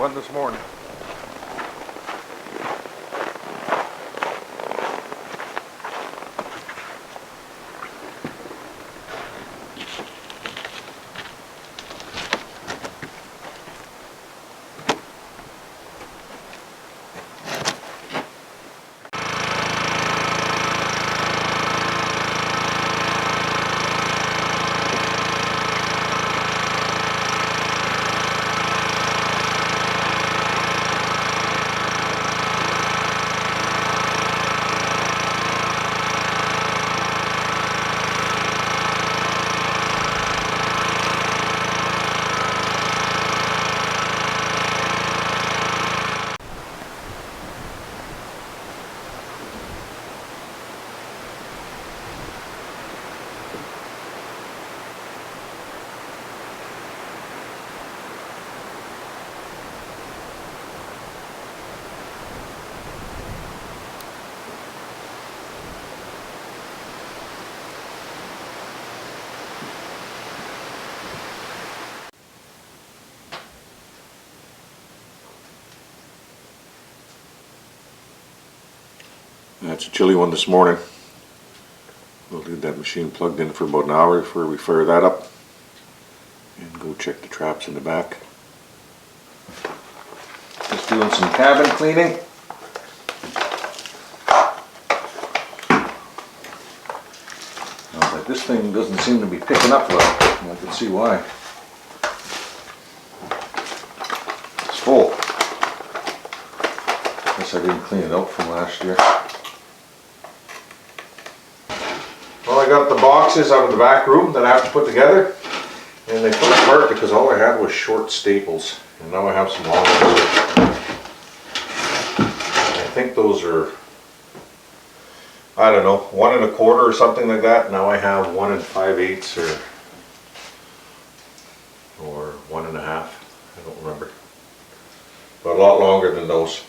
one this morning. It's a chilly one this morning. We'll leave that machine plugged in for about an hour before we fire that up and go check the traps in the back. Just doing some cabin cleaning. But this thing doesn't seem to be picking up well. I can see why. It's full. Guess I didn't clean it out from last year. Well, I got the boxes out of the back room that I have to put together, and they fell apart because all I had was short staples, and now I have some long ones. I think those are, I don't know, 1 1/4 or something like that. Now I have 1 5/8 or 1 1/2. I don't remember, but a lot longer than those.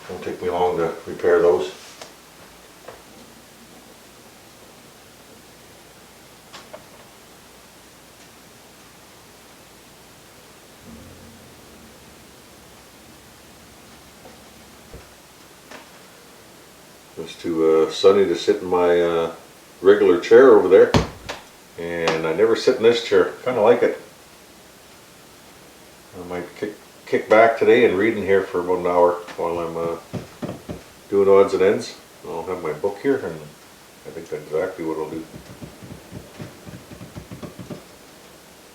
Won't take me long to repair those. It's too sunny to sit in my regular chair over there, and I never sit in this chair. Kind of like it. I might kick back today and read in here for about an hour while I'm doing odds and ends. I'll have my book here, and I think that's exactly what I'll do.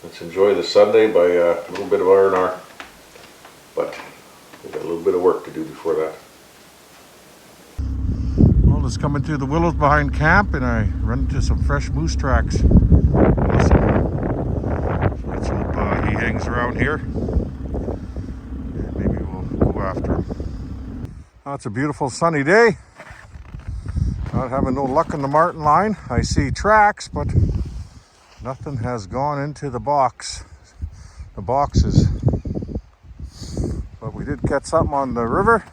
Let's enjoy the Sunday by a little bit of R&R, but we've got a little bit of work to do before that. Just coming through the willows behind camp, and I run into some fresh moose tracks. Awesome. So let's hope he hangs around here, and maybe we'll go after him. Oh, it's a beautiful sunny day. Not having no luck in the marten line. I see tracks, but nothing has gone into the boxes. But we did catch something on the river.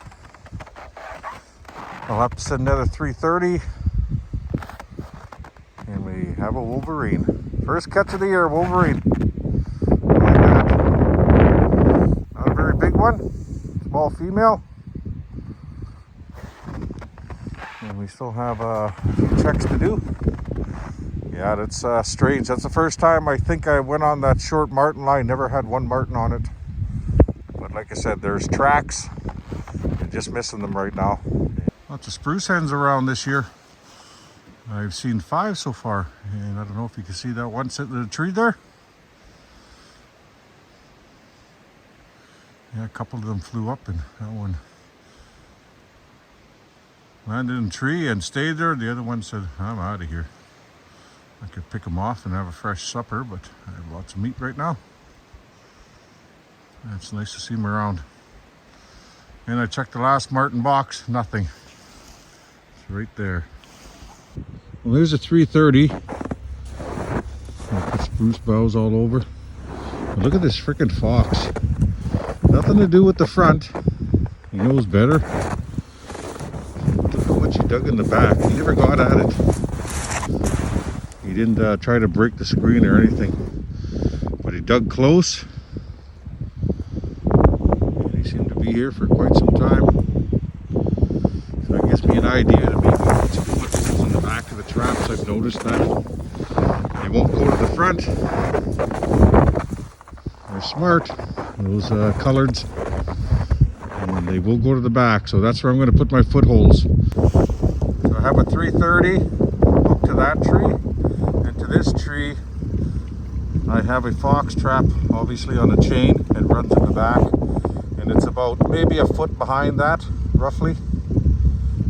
I'll have to set another 3:30, and we have a wolverine. First catch of the year, wolverine. Like that. Not a very big one, small female. And we still have a few checks to do. Yeah, that's strange. That's the first time I think I went on that short marten line. Never had one marten on it. But like I said, there's tracks. I'm just missing them right now. Lots of spruce hens around this year. I've seen 5 so far, and I don't know if you can see that one sitting in the tree there. Yeah, a couple of them flew up, and that one landed in a tree and stayed there. The other one said, I'm out of here. I could pick them off and have a fresh supper, but I have lots of meat right now. It's nice to see them around. And I checked the last marten box, nothing. It's right there. Well, there's a 3:30. I'll put spruce boughs all over. But look at this frickin' fox. Nothing to do with the front. He knows better. Look at what he dug in the back. He never got at it. He didn't try to break the screen or anything. But he dug close. here for quite some time. So that gives me an idea to maybe put some footholds on the back of the traps. I've noticed that they won't go to the front. They're smart, those coloreds, and they will go to the back. So that's where I'm going to put my footholds. So I have a 330 hooked to that tree, and to this tree I have a fox trap, obviously on a chain. It runs in the back, and it's about maybe a foot behind that, roughly.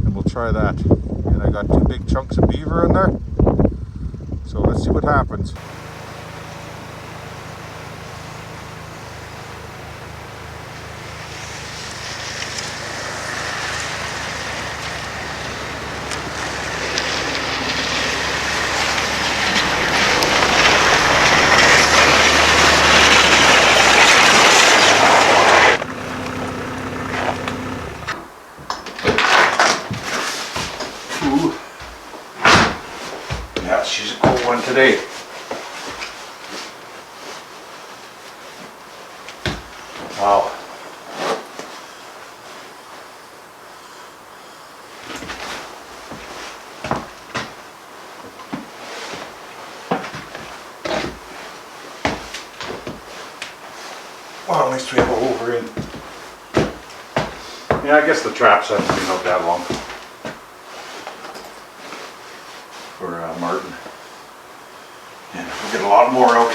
And we'll try that. And I got 2 big chunks of beaver in there. So let's see what happens. Yeah, she's a cool one today. Wow. Well, at least we have a wolverine. Yeah, I guess the traps haven't been out that long. For marten, and we'll get a lot more out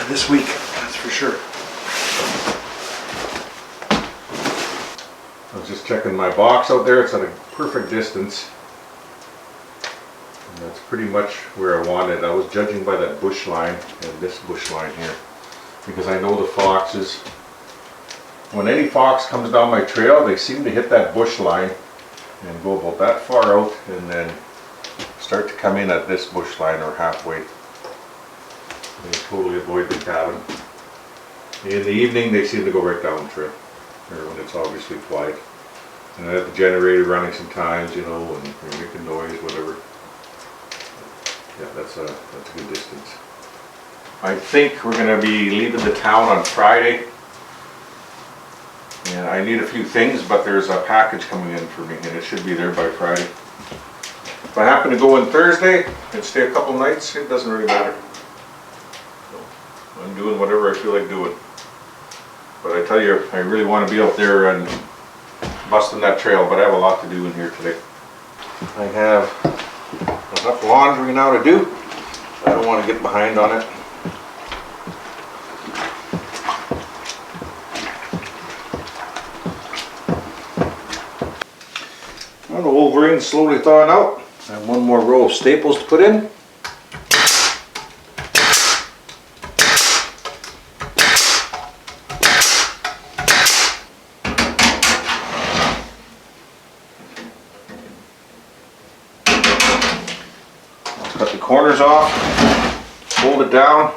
this week, that's for sure. I was just checking my box out there. It's at a perfect distance, and that's pretty much where I wanted. I was judging by that bush line and this bush line here, because I know the foxes, when any fox comes down my trail, they seem to hit that bush line and go about that far out, and then start to come in at this bush line or halfway. They totally avoid the cabin. In the evening they seem to go right down the trail, or when it's obviously quiet. And I have the generator running sometimes, you know, and they're making noise, whatever. Yeah, that's a good distance. I think we're going to be leaving the town on Friday. And I need a few things, but there's a package coming in for me, and it should be there by Friday. If I happen to go in Thursday and stay a couple nights, it doesn't really matter. So I'm doing whatever I feel like doing. But I tell you, I really want to be out there and busting that trail, but I have a lot to do in here today. I have enough laundry now to do. I don't want to get behind on it. Well, the wolverine's slowly thawing out. I have one more row of staples to put in. I'll cut the corners off, fold it down.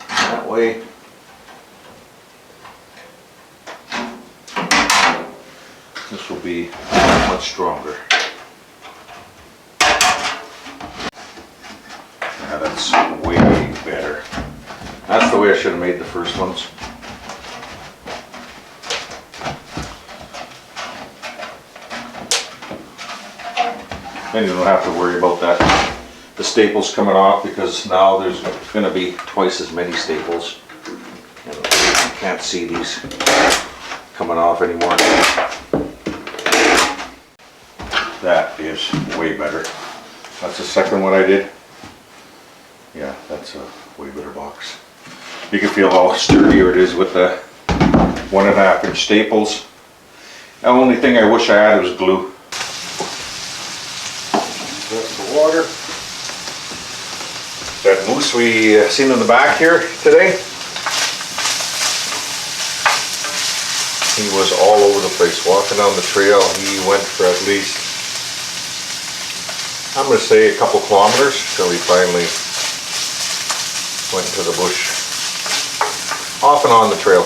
That way this will be much stronger. Yeah, that's way better. That's the way I should have made the first ones. Then you don't have to worry about that, the staples coming off, because now there's going to be twice as many staples. You can't see these coming off anymore. That is way better. That's the second one I did. Yeah, that's a way better box. You can feel how sturdier it is with the 1.5 inch staples. The only thing I wish I had was glue. That's the water. That moose we seen in the back here today, he was all over the place walking down the trail. He went for at least, I'm going to say, a couple kilometers till he finally went into the bush, off and on the trail.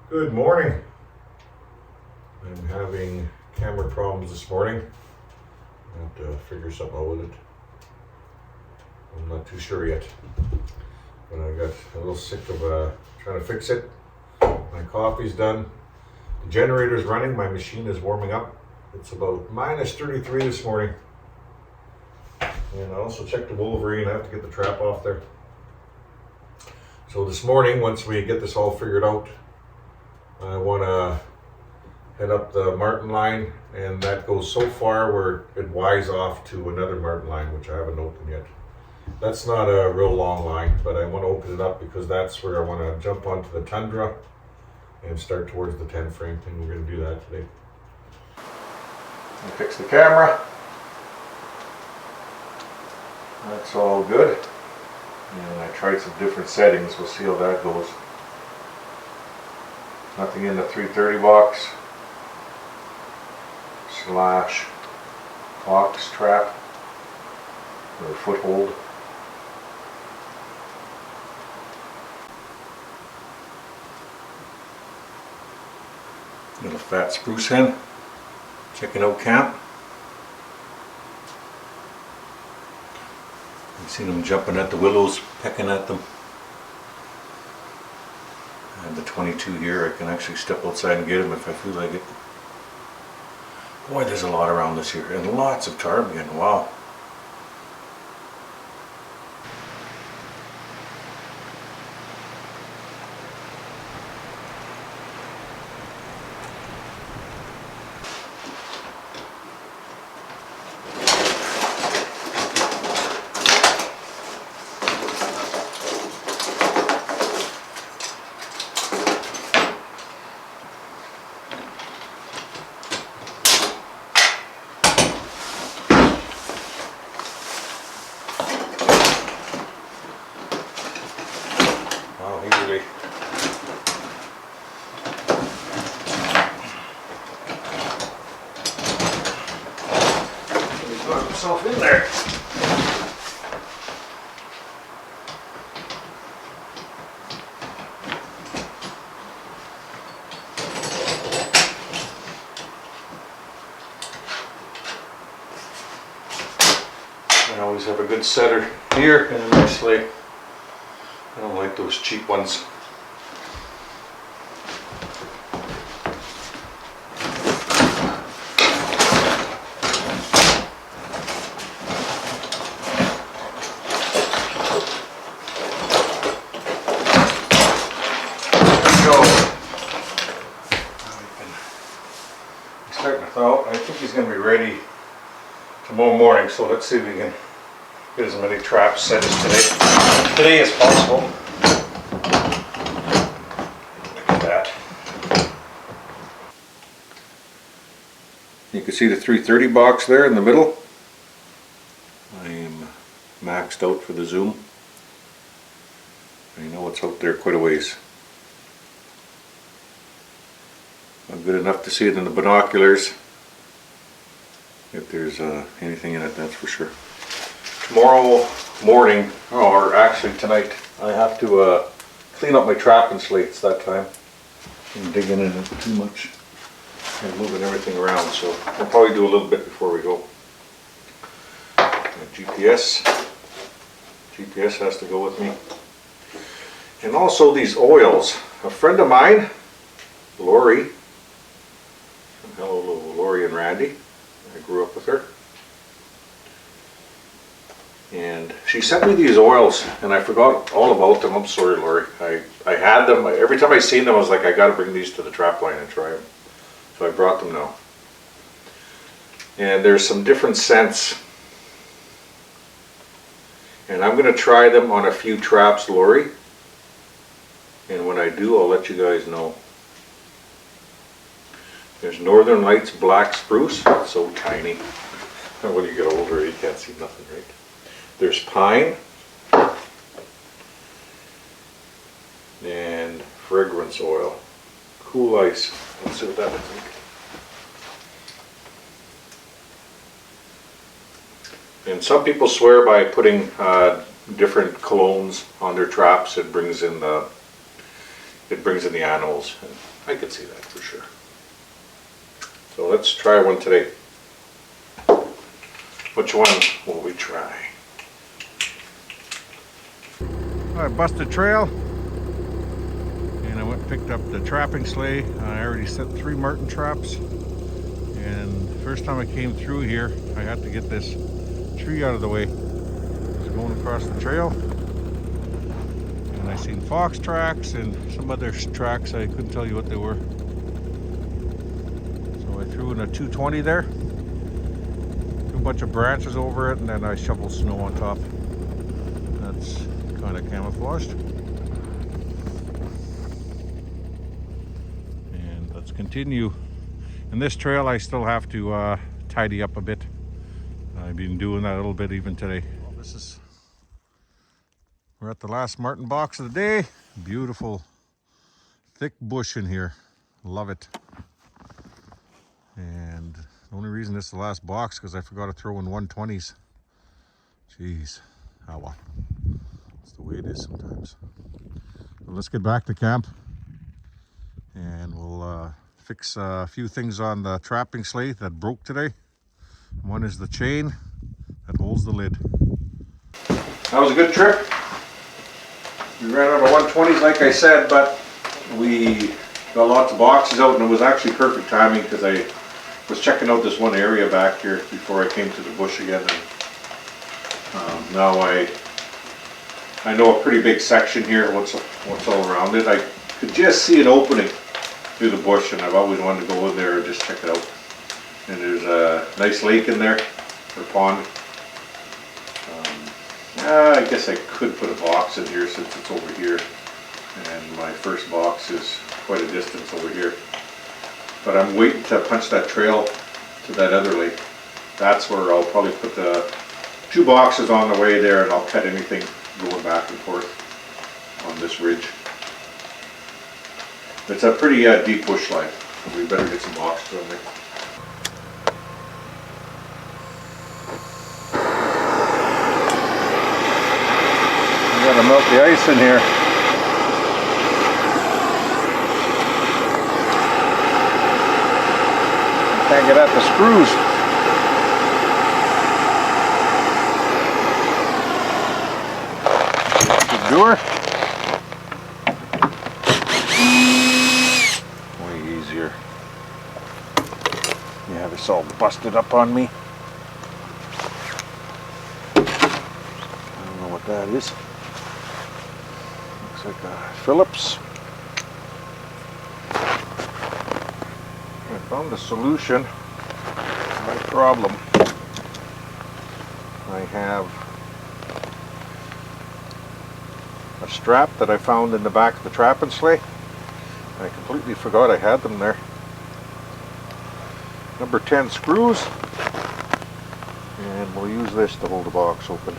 Good morning. I'm having camera problems this morning. have to figure something out with it. I'm not too sure yet. But I got a little sick of trying to fix it. My coffee's done. The generator's running. My machine is warming up. It's about minus 33 this morning. And I also checked the Wolverine. I have to get the trap off there. So this morning, once we get this all figured out, I want to head up the Martin line, and that goes so far where it Y's off to another Martin line, which I haven't opened yet. That's not a real long line, but I want to open it up because that's where I want to jump onto the Tundra and start towards the 10 frame, and we're going to do that today. I fixed the camera. That's all good. And I tried some different settings. We'll see how that goes. Nothing in the 330 box slash box trap or foothold. Little fat spruce hen checking out camp. You've seen them jumping at the willows, pecking at them. I have the 22 here. I can actually step outside and get them if I feel like it. Boy, there's a lot around this here, and lots of ptarmigan. Wow. Easily. He's got himself in there. I always have a good setter here and a nice lay. I don't like those cheap ones. He's starting to thaw. I think he's going to be ready tomorrow morning, so let's see if we can get as many traps set as today as possible. Look at that. You can see the 330 box there in the middle. I am maxed out for the zoom. I know it's out there quite a ways. Not good enough to see it in the binoculars. If there's anything in it, that's for sure. Tomorrow morning, or actually tonight, I have to clean up my trapping slates that time. I'm digging in it too much and moving everything around, so I'll probably do a little bit before we go. GPS has to go with me. And also these oils. A friend of mine, Lori, hello Lori and Randy, I grew up with her. And she sent me these oils, and I forgot all about them. I'm sorry, Lori. I had them. Every time I seen them, I was like, I got to bring these to the trap line and try them. So I brought them now. And there's some different scents. And I'm going to try them on a few traps, Lori. And when I do, I'll let you guys know. There's Northern Lights Black Spruce. It's so tiny. When you get older, you can't see nothing, right? There's pine and fragrance oil. Cool ice. Let's see what that looks like. And some people swear by putting different colognes on their traps, it brings in the animals. And I could see that for sure. So let's try one today. Which one will we try? I busted trail and I went and picked up the trapping sleigh. I already set 3 marten traps, and the first time I came through here I had to get this tree out of the way. I was going across the trail and I seen fox tracks and some other tracks. I couldn't tell you what they were. So I threw in a 220 there, threw a bunch of branches over it, and then I shoveled snow on top. That's kind of camouflaged. And let's continue. And this trail I still have to tidy up a bit. I've been doing that a little bit even today. Well, we're at the last marten box of the day. Beautiful thick bush in here. Love it. And the only reason this is the last box because I forgot to throw in 120s. Jeez. Oh well. That's the way it is sometimes. But let's get back to camp and we'll fix a few things on the trapping sleigh that broke today. One is the chain that holds the lid. That was a good trip. We ran out of 120s like I said, but we got lots of boxes out, and it was actually perfect timing because I was checking out this one area back here before I came to the bush again. And now I know a pretty big section here, what's all around it. I could just see an opening through the bush, and I've always wanted to go in there and just check it out. And there's a nice lake in there, or pond. I guess I could put a box in here since it's over here, and my first box is quite a distance over here. But I'm waiting to punch that trail to that other lake. That's where I'll probably put the 2 boxes on the way there, and I'll cut anything going back and forth on this ridge. It's a pretty deep bush line, so we better get some boxes on there. Gotta melt the ice in here. Can't get at the screws. Good doer. Way easier. You have this all busted up on me. I don't know what that is. Looks like a Phillips. I found a solution to my problem. I have a strap that I found in the back of the trapping sleigh. I completely forgot I had them there. Number 10 screws, and we'll use this to hold the box open.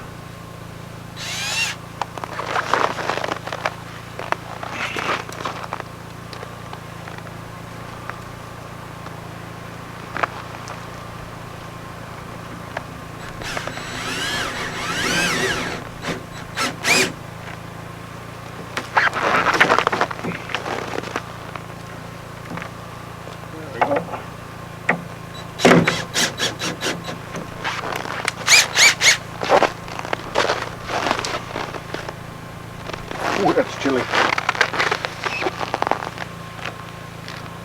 Oh, that's chilly.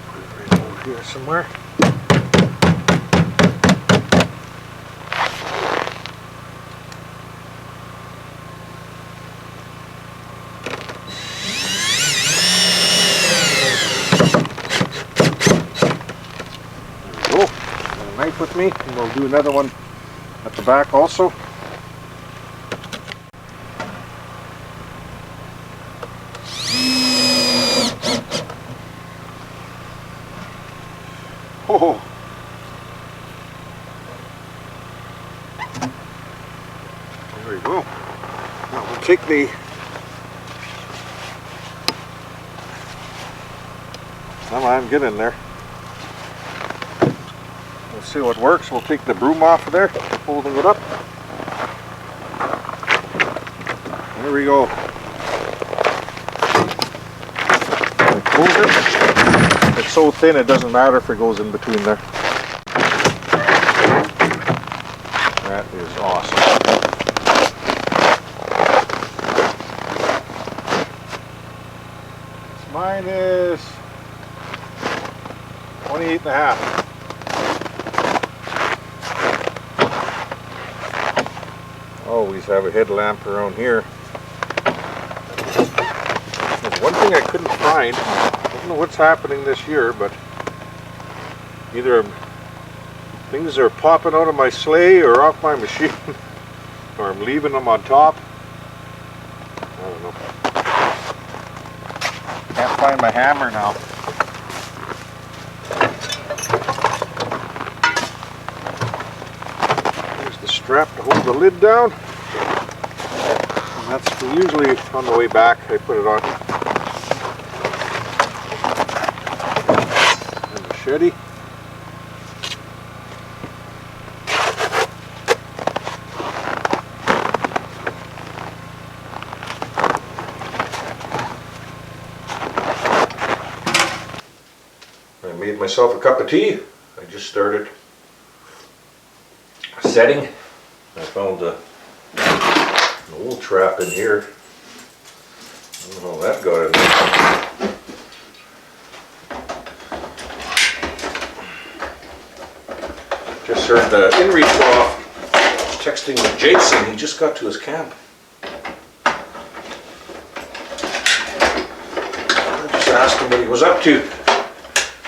Put it right over here somewhere. There we go. Got a knife with me, and we'll do another one at the back also. Oh. There we go. Now we'll take the come on, get in there. We'll see what works. We'll take the broom off of there, folding it up. There we go. Close it. It's so thin it doesn't matter if it goes in between there. That Mine is 28 and a half. Always have a headlamp around here. There's one thing I couldn't find. I don't know what's happening this year, but either things are popping out of my sleigh or off my machine, or I'm leaving them on top. I don't know. Can't find my hammer now. There's the strap to hold the lid down. And that's usually on the way back I put it on. And the machete. I made myself a cup of tea. I just started setting. I found an old trap in here. I don't know how that got in there. Just heard the inReach go off. I was texting with Jason. He just got to his camp. I just asked him what he was up to.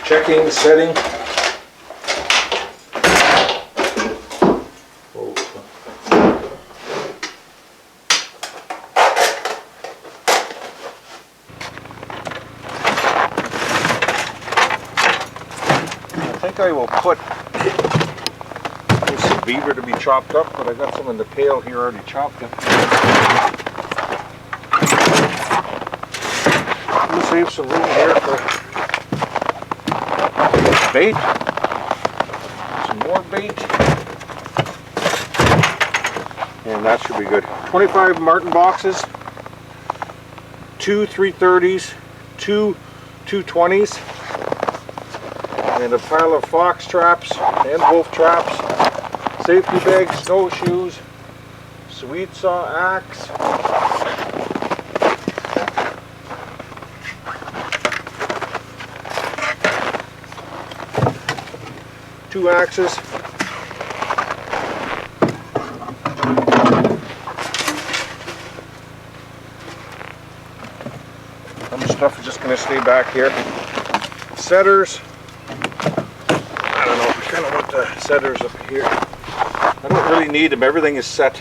Checking, setting. I think I will put some beaver to be chopped up, but I got some in the pail here already chopped up. We'll save some room here for bait, some more bait, and that should be good. 25 marten boxes, 2 330s, 2 220s, and a pile of fox traps and wolf traps, safety bags, snowshoes, sweet saw axe, two axes, some stuff is just going to stay back here. Setters, I don't know, I kind of want the setters up here. I don't really need them, everything is set.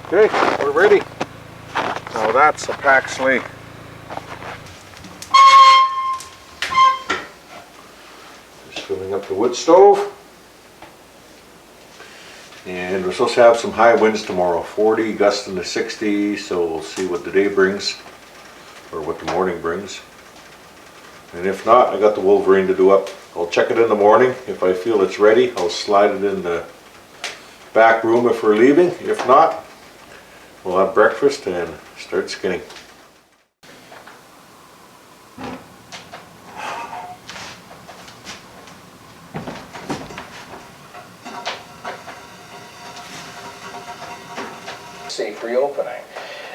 Okay, we're ready. Now that's a pack sleigh. Filling up the wood stove, and we're supposed to have some high winds tomorrow, 40 gusts in the 60s, so we'll see what the day brings or what the morning brings. And if not, I got the Wolverine to do up. I'll check it in the morning. If I feel it's ready, I'll slide it in the back room if we're leaving. If not, we'll have breakfast and start skinning. Safe reopening.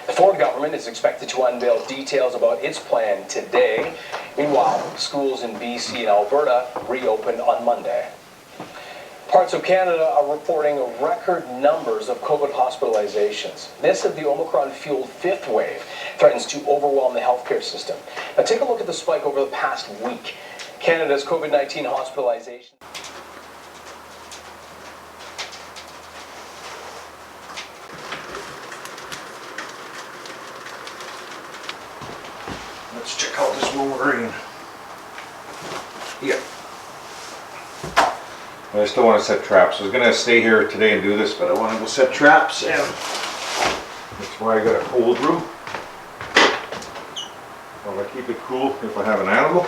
The Ford government is expected to unveil details about its plan today. Meanwhile, schools in BC and Alberta reopened on Monday. Parts of Canada are reporting record numbers of COVID hospitalizations. This as the Omicron-fueled fifth wave threatens to overwhelm the healthcare system. Now take a look at the spike over the past week. Canada's COVID-19 hospitalization. Let's check out this wolverine. Yeah. I still want to set traps. I was going to stay here today and do this, but I want to go set traps, and that's why I got a cold room. I want to keep it cool if I have an animal.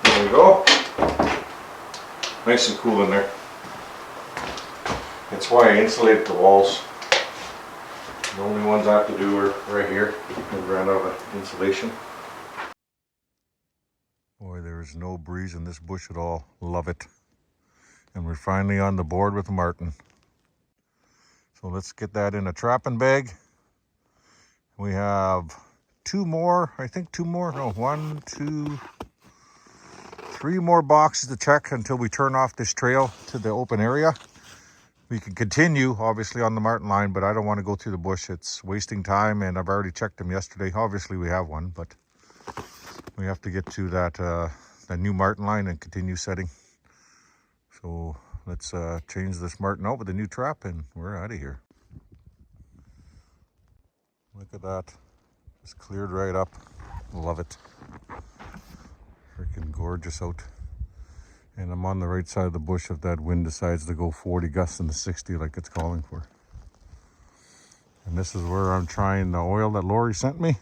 There we go. Nice and cool in there. That's why I insulated the walls. The only ones I have to do are right here. We ran out of insulation. Boy, there is no breeze in this bush at all. Love it. And we're finally on the board with marten. So let's get that in a trapping bag. We have two more, I think two more, no, 1, 2, 3 more boxes to check until we turn off this trail to the open area. We can continue, obviously, on the marten line, but I don't want to go through the bush. It's wasting time, and I've already checked them yesterday. Obviously, we have one, but we have to get to that new marten line and continue setting. So let's change this marten out with a new trap, and we're out of here. Look at that. Just cleared right up. Love it. Freaking gorgeous out. And I'm on the right side of the bush if that wind decides to go 40 gusts in the 60 like it's calling for. And this is where I'm trying the oil that Lori sent me.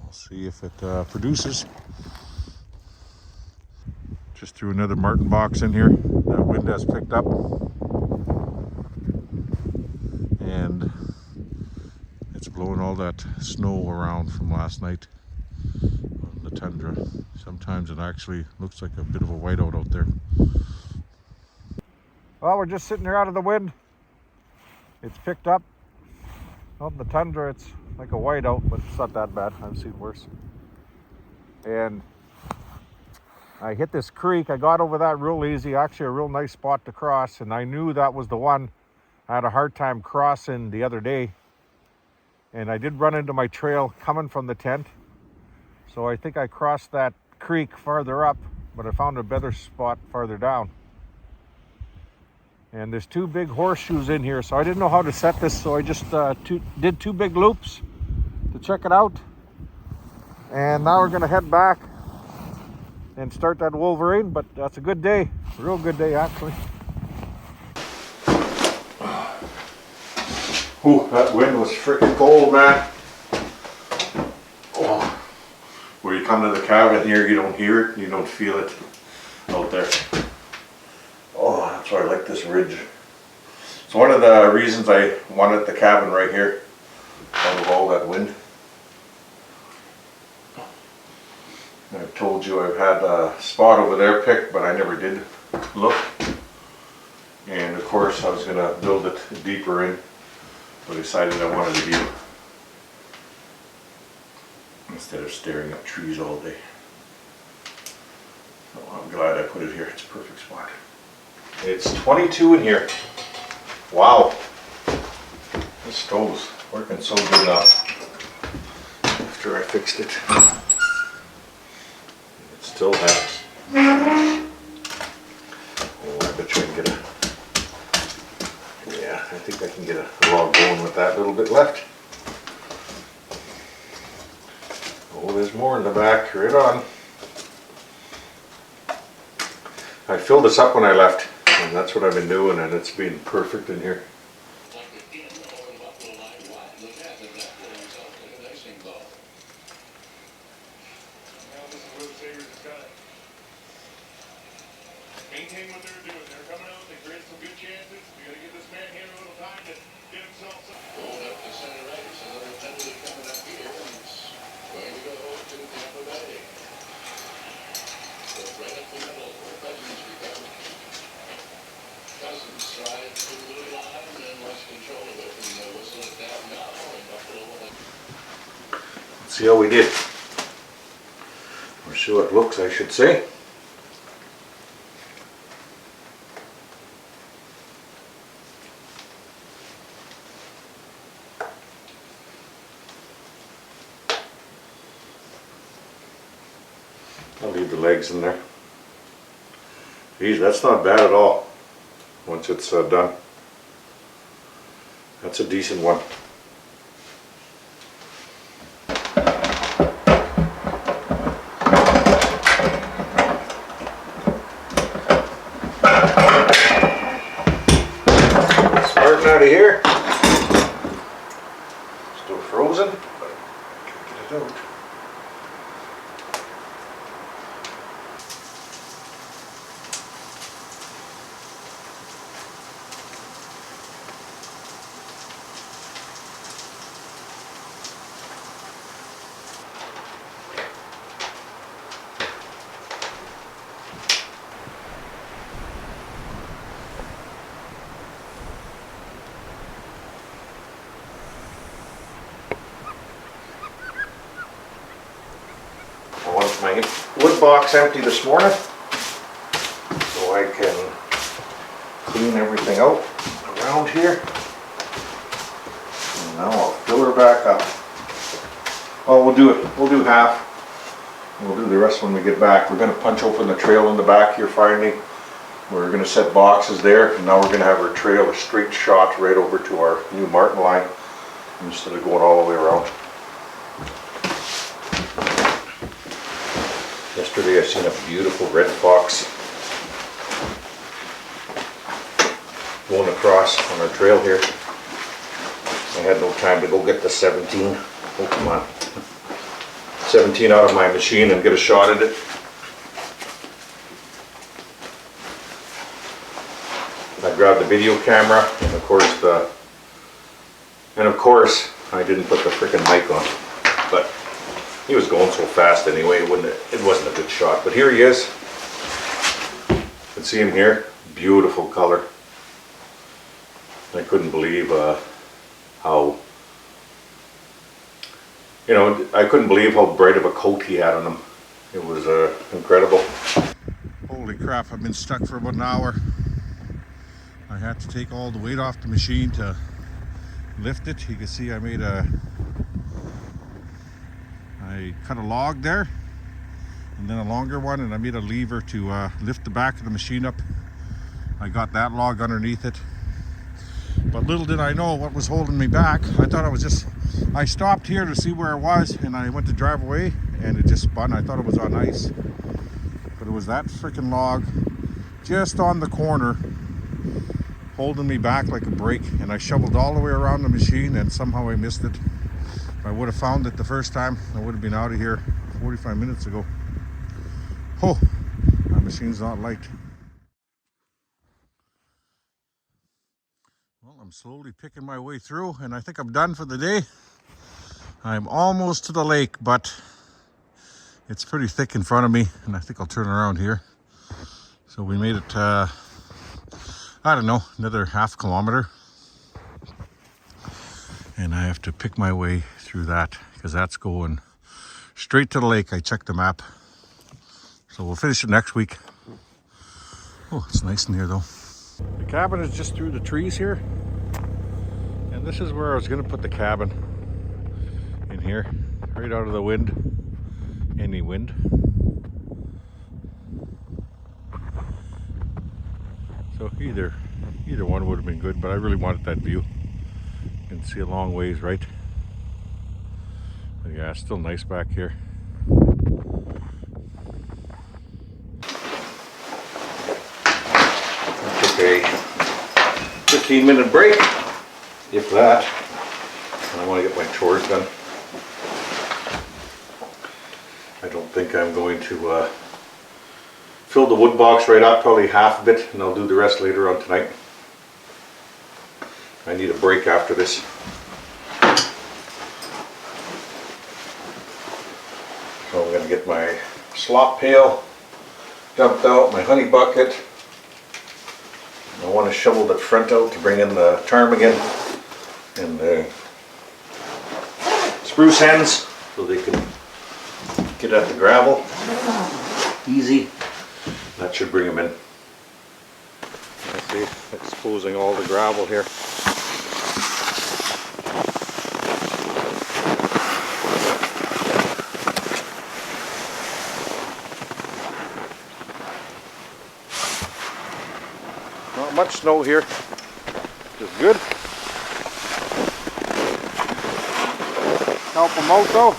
I'll see if it produces. Just threw another marten box in here. That wind has picked up. And it's blowing all that snow around from last night on the tundra. Sometimes it actually looks like a bit of a whiteout out there. Well, we're just sitting here out of the wind. It's picked up. Out in the tundra, it's like a whiteout, but it's not that bad. I've seen worse. And I hit this creek. I got over that real easy. Actually, a real nice spot to cross, and I knew that was the one I had a hard time crossing the other day. And I did run into my trail coming from the tent. So I think I crossed that creek farther up, but I found a better spot farther down. And there's 2 big horseshoes in here, so I didn't know how to set this, so I just did 2 big loops to check it out. And now we're gonna head back and start that wolverine, but that's a good day, a real good day actually. Ooh, that wind was freaking cold, man. Oh. Where you come to the cabin here, you don't hear it, you don't feel it out there. Oh, that's why I like this ridge. It's one of the reasons I wanted the cabin right here, out of all that wind. I've told you I've had a spot over there picked, but I never did look. And of course I was going to build it deeper in, but I decided I wanted a view instead of staring at trees all day. So I'm glad I put it here. It's a perfect spot. It's 22 in here. Wow. This stove's working so good now after I fixed it. It's still hot. Oh, I bet you I can get a... Yeah, I think I can get a log going with that little bit left. Oh, there's more in the back. Right on. I filled this up when I left, and that's what I've been doing, and it's been perfect in here. Maintain what they're doing. They're coming out. They create some good chances. You got to give this man here a little time to get himself some. Going up to center right. It's another penalty coming up here. And it's going to go to Tampa Bay. So right up the middle where Cousins recovered. Cousins tried to the line and lost control of it. And whistle it down now. And Buffalo will. Let's see how we did. Or see how it looks, I should say. I'll leave the legs in there. Geez, that's not bad at all once it's done. That's a decent one. Starting out of here. Still frozen, but I can get it out. wood box empty this morning so I can clean everything out around here. And now I'll fill her back up. Oh, we'll do half. We'll do the rest when we get back. We're going to punch open the trail in the back here finally. We're going to set boxes there, and now we're going to have our trail a straight shot right over to our new Martin line instead of going all the way around. Yesterday I seen a beautiful red fox going across on our trail here. I had no time to go get the 17. Oh, come on. 17 out of my machine and get a shot at it. I grabbed the video camera and of course I didn't put the frickin' mic on, but he was going so fast anyway it wasn't a good shot. But here he is. You can see him here. Beautiful color. I couldn't believe how bright of a coat he had on him. It was incredible. Holy crap, I've been stuck for about an hour. I had to take all the weight off the machine to lift it. You can see I cut a log there and then a longer one, and I made a lever to lift the back of the machine up. I got that log underneath it. But little did I know what was holding me back. I stopped here to see where I was, and I went to drive away and it just spun. I thought it was on ice, but it was that freaking log just on the corner holding me back like a brake, and I shoveled all the way around the machine and somehow I missed it. If I would have found it the first time, I would have been out of here 45 minutes ago. Oh, my machine's not light. Well, I'm slowly picking my way through, and I think I'm done for the day. I'm almost to the lake, but it's pretty thick in front of me, and I think I'll turn around here. So we made it, I don't know, another half kilometer. And I have to pick my way through that because that's going straight to the lake. I checked the map. So we'll finish it next week. Oh, it's nice in here though. The cabin is just through the trees here. And this is where I was going to put the cabin. In here, right out of the wind. Any wind. So either one would have been good, but I really wanted that view. You can see a long ways, right? But yeah, it's still nice back here. I took a 15-minute break, if that. And I want to get my chores done. I don't think I'm going to fill the wood box right up, probably half of it, and I'll do the rest later on tonight. I need a break after this. So I'm going to get my slop pail dumped out, my honey bucket. I want to shovel the front out to bring in the ptarmigan and the spruce hens so they can get at the gravel. Easy. That should bring them in. Let's see, exposing all the gravel here. Not much snow here, which is good. Help them out though.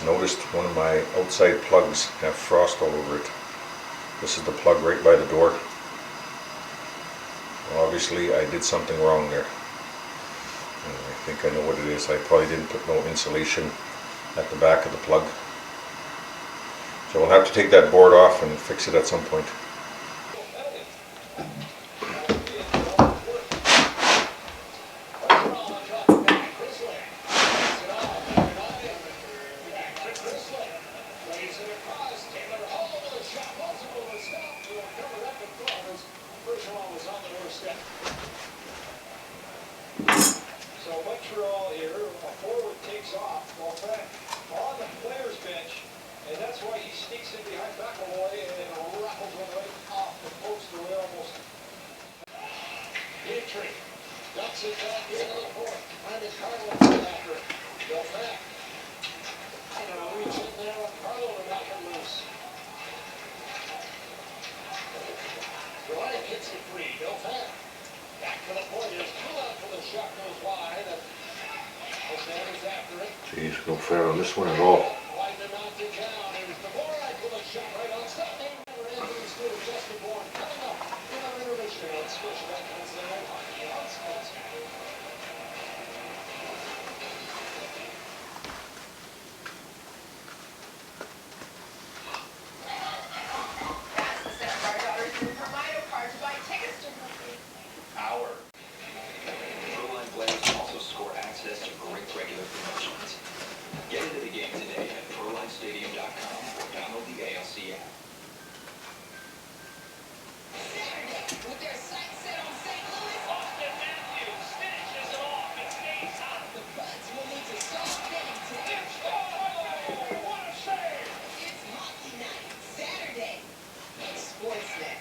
Noticed one of my outside plugs have frost all over it. This is the plug right by the door. Well, obviously I did something wrong there. And I think I know what it is. I probably didn't put no insulation at the back of the plug. So we'll have to take that board off and fix it at some point. So Montreal here, a forward takes off, well, on the player's bench, and that's why he sneaks in behind McAvoy and raffles one right off the post away almost. Petrie ducks it back into the fourth, finding Carlo after it. Go back. Reach in there on Carlo to knock it loose. Ryan gets it free, go back. Back to the point, there's two out for the shot, goes wide, and O'Sanders after it. Jeez, no fair on this one at all. Widen him out to down, there's the Morak with a shot right on something. Anthony Stewart, Justin Bourne, coming up in our intermission on Scotiabank Pennsylvania Hockey on Sports. Shoreline players can also score access to great regular promotions. Get into the game today at shorelinestadium.com or download the ALC app. With their sights set on St. Louis, Austin Matthews finishes it off and stays hot. The Buds will need to start getting to it. What a save! It's Hockey Night, Saturday on Sportsnet.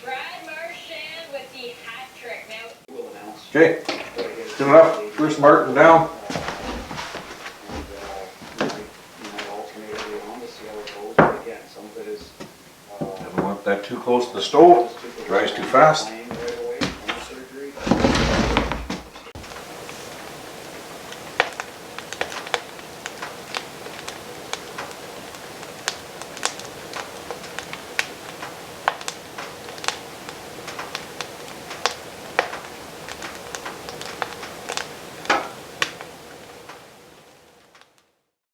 Brad Marchand with the hat trick. Now, Okay, good enough. Bruce Martin down. Alternate every on to see how it goes, but again, some of it is, Don't want that too close to the stove. Dries too fast.